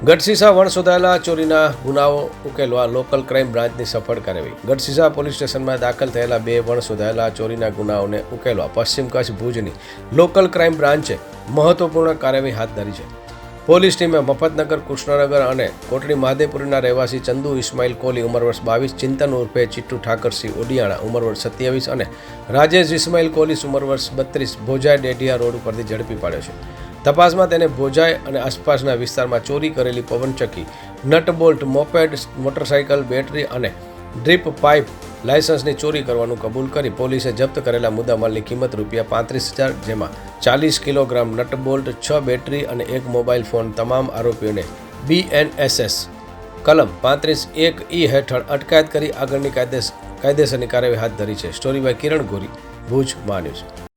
ગઢસીસા વણ શોધાયેલા ચોરીના ગુનાઓ ઉકેલવા લોકલ ક્રાઇમ બ્રાન્ચની સફળ કાર્યવાહી. ગઢસીસા પોલીસ સ્ટેશનમાં દાખલ થયેલા 2 વણ શોધાયેલા ચોરીના ગુનાઓને ઉકેલવા પશ્ચિમ કચ્છ ભુજની લોકલ ક્રાઇમ બ્રાન્ચે મહત્વપૂર્ણ કાર્યવાહી હાથ ધરી છે. પોલીસ ટીમે મફતનગર, કૃષ્ણનગર અને કોટડી મહાદેવપુરીના રહેવાસી ચંદુ ઇસ્માઇલ કોલી ઉંમર વર્ષ 22, ચિંતન ઉર્ફે ચિટ્ટુ ઠાકરસિંહ ઓડિયાણા ઉંમર વર્ષ 27 અને રાજેશ ઇસ્માઇલ કોલીસ ઉંમર વર્ષ 32 ભોજાઈ ડેડિયા રોડ ઉપરથી ઝડપી પાડ્યો છે. તપાસમાં તેને ભોજાઈ અને આસપાસના વિસ્તારમાં ચોરી કરેલી પવનચક્કી, nut bolt, moped, motorcycle, battery અને ડ્રીપ પાઇપ લાયસન્સની ચોરી કરવાનું કબૂલ કરી પોલીસે જપ્ત કરેલા મુદ્દામાલની કિંમત ₹35,000, જેમાં 40 કિલોગ્રામ નટ બોલ્ટ, 6 બેટરી અને 1 મોબાઈલ ફોન તમામ આરોપીઓને BNSS કલમ 35(1)E હેઠળ અટકાયત કરી આગળની કાયદેસરની કાર્યવાહી હાથ ધરી છે. સ્ટોરી બાય કિરણ ગોરી, ભુજ મા ન્યૂઝ.